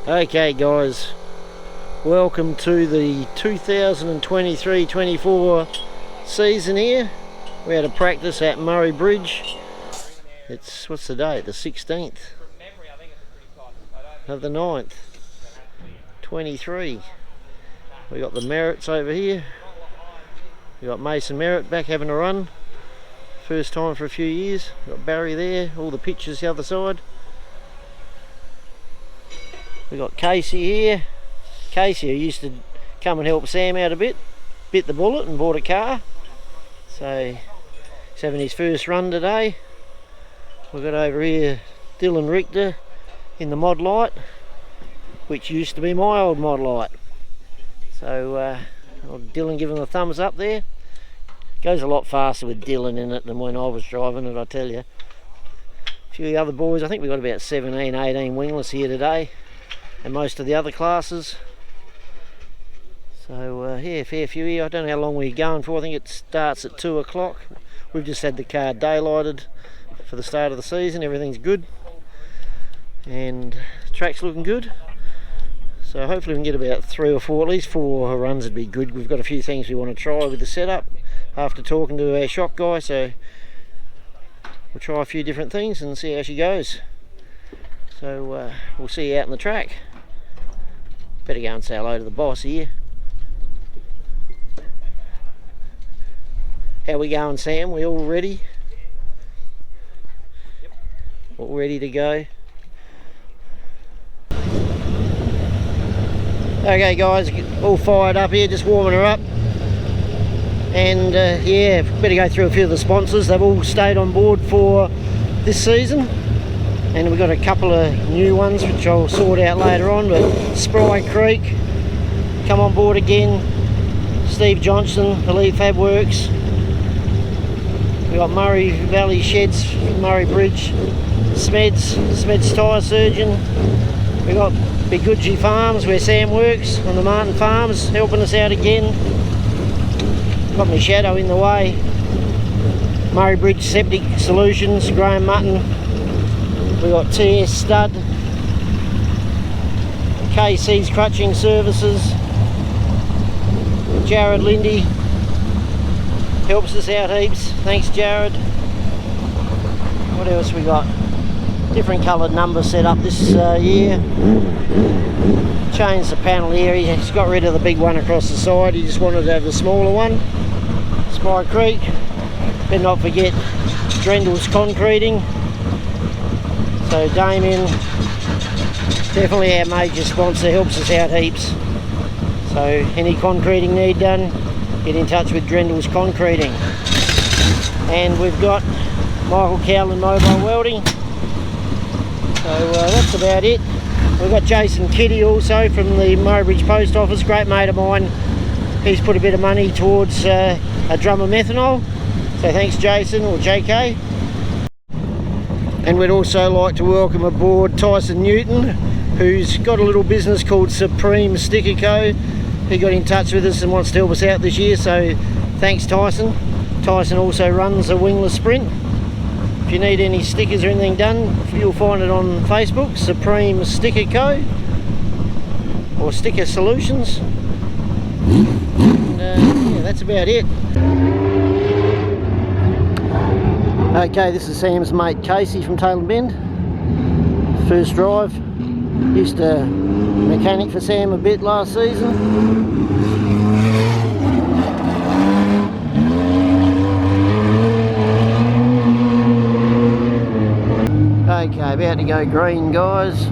Okay guys, welcome to the 2023-24 season here. We had a practice at Murray Bridge. It's, what's the date? The 16th of the 9th, 23. We got the Merritts over here. We got Mason Merritt back having a run. First time for a few years. We got Barry there, all the pictures the other side. We got Casey here. Casey, who used to come and help Sam out a bit, bit the bullet and bought a car. So he's having his first run today. We've got over here Dylan Richter in the Mod Light, which used to be my old Mod Light. So Dylan giving the thumbs up there. Goes a lot faster with Dylan in it than when I was driving it, I tell you. A few of the other boys, I think we've got about 17, 18 wingless here today, and most of the other classes. So yeah, fair few here. I don't know how long we're going for. I think it starts at 2 o'clock. We've just had the car daylighted for the start of the season. Everything's good and the track's looking good. So hopefully we can get about 3 or 4, at least 4 runs would be good. We've got a few things we want to try with the setup after talking to our shop guy, so we'll try a few different things and see how she goes. So we'll see you out on the track. Better go and say hello to the boss here. How we going, Sam? We all ready? Yep. All ready to go? Okay guys, all fired up here, just warming her up. And yeah, better go through a few of the sponsors. They've all stayed on board for this season. And we've got a couple of new ones which I'll sort out later on. But Spry Creek, come on board again. Steve Johnson, Elite Fab Works. We've got Murray Valley Sheds, Murray Bridge. Smed's Tyre Surgeon. We've got Bigucci Farms where Sam works on the Martin Farms, helping us out again. Got my shadow in the way. Murray Bridge Septic Solutions, Graham Mutton. We got TS Stud, KC's Crutching Services, Jared Lindy helps us out heaps. Thanks Jared. What else we got? Different coloured numbers set up this year. Changed the panel here. He's got rid of the big one across the side. He just wanted to have the smaller one. Spy Creek. Better not forget Drendel's Concreting. So Damien, definitely our major sponsor, helps us out heaps. So any concreting need done, get in touch with Drendel's Concreting. And we've got Michael Cowland Mobile Welding. So that's about it. We've got Jason Kitty also from the Murray Bridge Post Office, great mate of mine. He's put a bit of money towards a drum of methanol. So thanks Jason, or JK. And we'd also like to welcome aboard Tyson Newton, who's got a little business called Supreme Sticker Co. He got in touch with us and wants to help us out this year, so thanks Tyson. Tyson also runs a Wingless Sprint. If you need any stickers or anything done, you'll find it on Facebook, Supreme Sticker Co. or Sticker Solutions. And yeah, that's about it. Okay, this is Sam's mate Casey from Taylor Bend. First drive. Used to mechanic for Sam a bit last season. Okay, about to go green guys.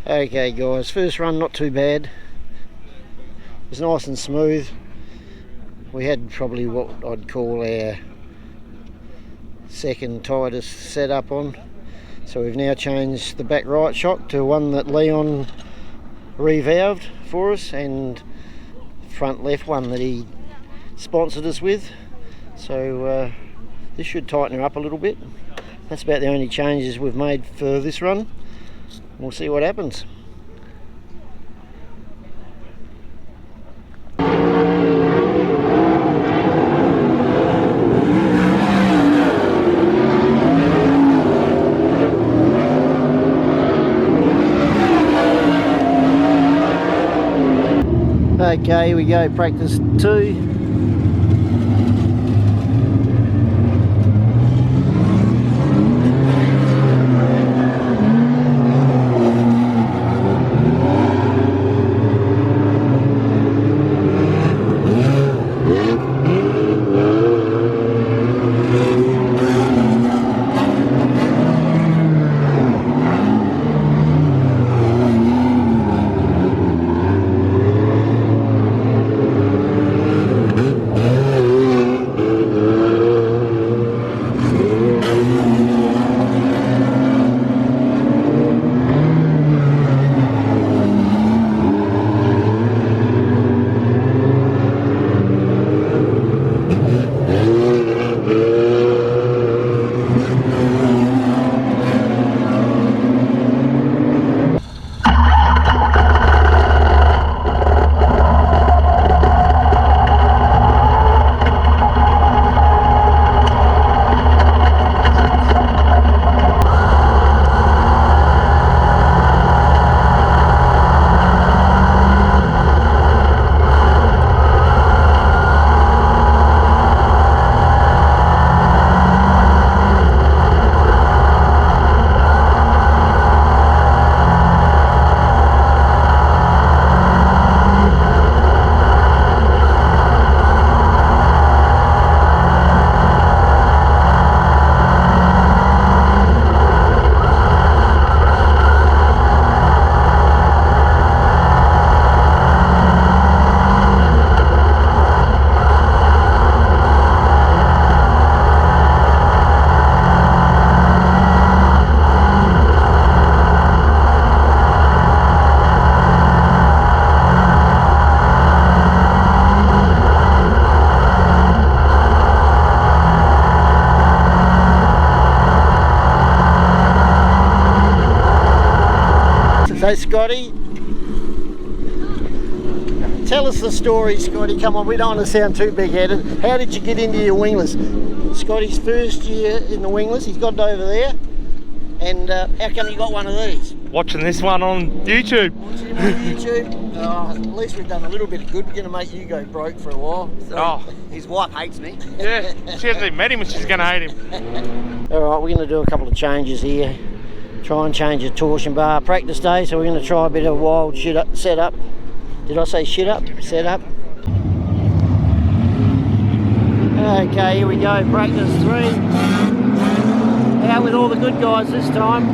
Okay guys, first run not too bad. It was nice and smooth. We had probably what I'd call our second tightest setup on. So we've now changed the back right shock to one that Leon revalved for us, and front left one that he sponsored us with. So this should tighten her up a little bit. That's about the only changes we've made for this run. We'll see what happens. Okay, here we go, practice 2. So Scotty, tell us the story, Scotty. Come on, we don't want to sound too big-headed. How did you get into your wingless? Scotty's first year in the wingless, he's got it over there. And how come you got one of these? Watching this one on YouTube. Watching him on YouTube? Oh, at least we've done a little bit of good. We're going to make you go broke for a while. So his wife hates me. yeah, she hasn't even met him and she's going to hate him. Alright, we're going to do a couple of changes here. Try and change the torsion bar. Practice day, so we're going to try a bit of wild shit up, setup. Did I say shit up? Setup. Okay, here we go. Practice 3. Out with all the good guys this time.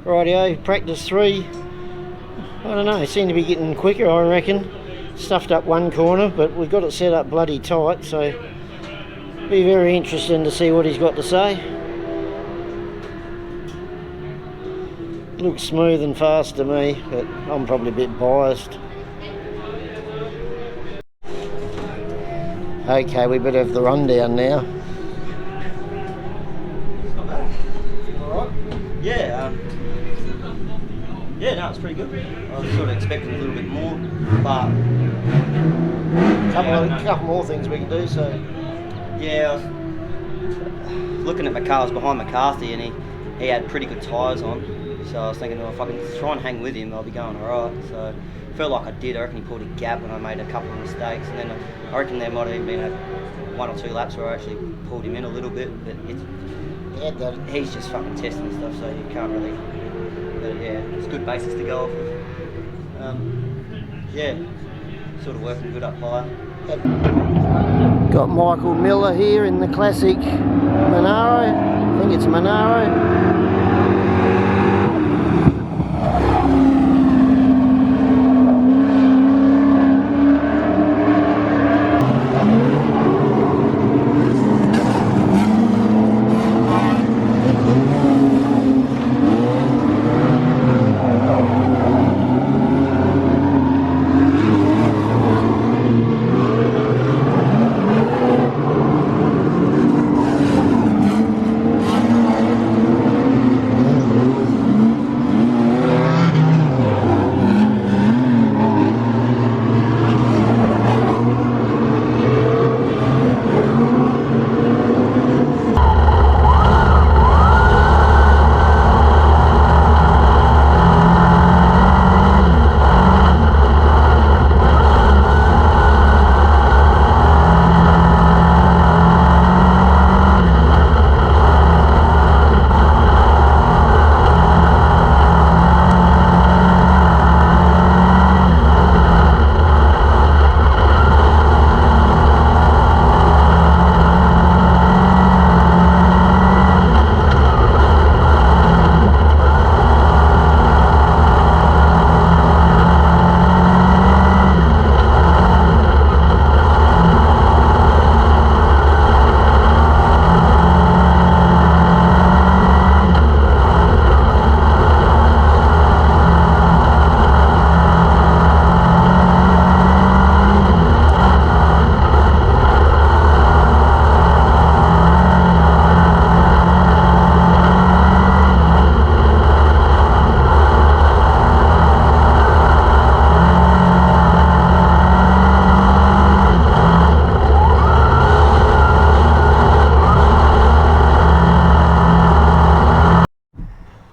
Rightio, practice 3. I don't know, seem to be getting quicker, I reckon. Stuffed up one corner, but we've got it set up bloody tight, so be very interesting to see what he's got to say. Looks smooth and fast to me, but I'm probably a bit biased. Okay, we better have the rundown now. Yeah, yeah, no, it's pretty good. I was sort of expecting a little bit more, but Couple more things we can do, so yeah, I was looking at my car. I was behind McCarthy, and he had pretty good tyres on, So I was thinking, if I can try and hang with him, I'll be going alright. So felt like I did. I reckon he pulled a gap when I made a couple of mistakes, and then I reckon there might have even been one or two laps where I actually pulled him in a little bit. But he's just fucking testing and stuff, so you can't really. But yeah, it's a good basis to go off of. Yeah, sort of working good up higher. Got Michael Miller here in the classic Monaro. I think it's Monaro.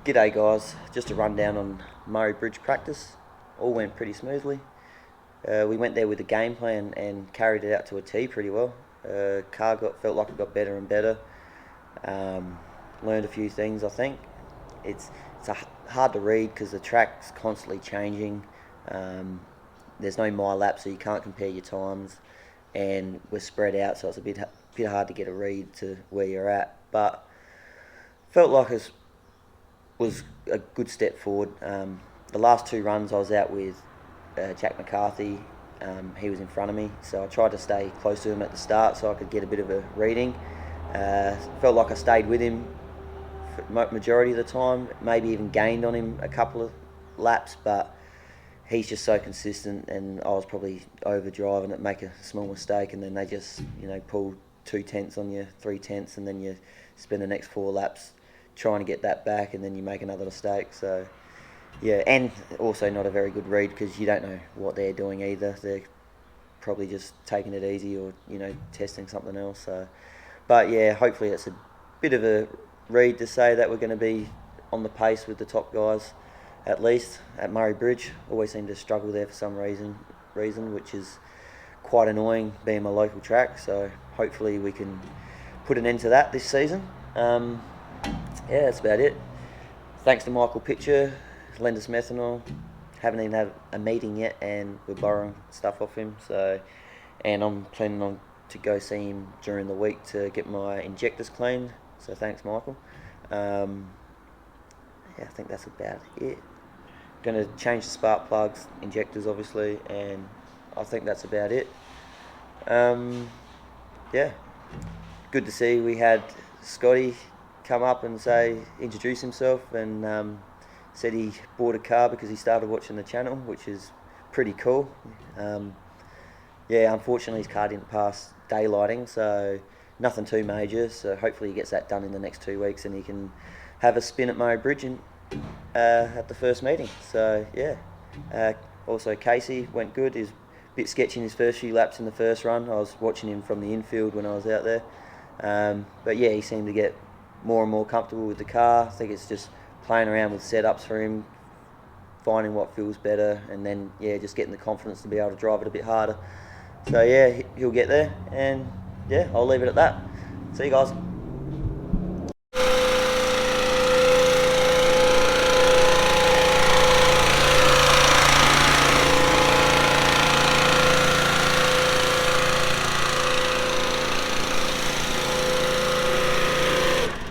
G'day guys, just a rundown on Murray Bridge practice. All went pretty smoothly. We went there with a game plan and carried it out to a tee pretty well. Car felt like it got better and better. Learned a few things, I think. It's hard to read because the track's constantly changing. There's no mile lap, so you can't compare your times, and we're spread out, so it's a bit hard to get a read to where you're at. But felt like it was a good step forward. The last two runs I was out with Jack McCarthy. He was in front of me, so I tried to stay close to him at the start so I could get a bit of a reading. Felt like I stayed with him for majority of the time, maybe even gained on him a couple of laps, but he's just so consistent, and I was probably overdriving it, make a small mistake, and then they just pull 2/10 on you, 3/10, and then you spend the next 4 laps trying to get that back, and then you make another mistake. So yeah, and also not a very good read because you don't know what they're doing either. They're probably just taking it easy or testing something else. So, but yeah, hopefully it's a bit of a read to say that we're going to be on the pace with the top guys, at least at Murray Bridge. Always seem to struggle there for some reason, which is quite annoying being my local track. So hopefully we can put an end to that this season. Yeah, that's about it. Thanks to Michael Pitcher, lend us methanol. Haven't even had a meeting yet, and we're borrowing stuff off him. So, and I'm planning on to go see him during the week to get my injectors cleaned. So thanks, Michael. Yeah, I think that's about it. Going to change the spark plugs, injectors obviously, and I think that's about it. Yeah, good to see we had Scotty come up and introduce himself, and said he bought a car because he started watching the channel, which is pretty cool. Yeah, unfortunately his car didn't pass daylighting, so nothing too major, so hopefully he gets that done in the next 2 weeks and he can have a spin at Murray Bridge at the first meeting. So yeah, also Casey went good. He's a bit sketchy in his first few laps in the first run. I was watching him from the infield when I was out there, but yeah, he seemed to get more and more comfortable with the car. I think it's just playing around with setups for him, finding what feels better, and then yeah, just getting the confidence to be able to drive it a bit harder. So yeah, he'll get there, and yeah, I'll leave it at that. See you guys.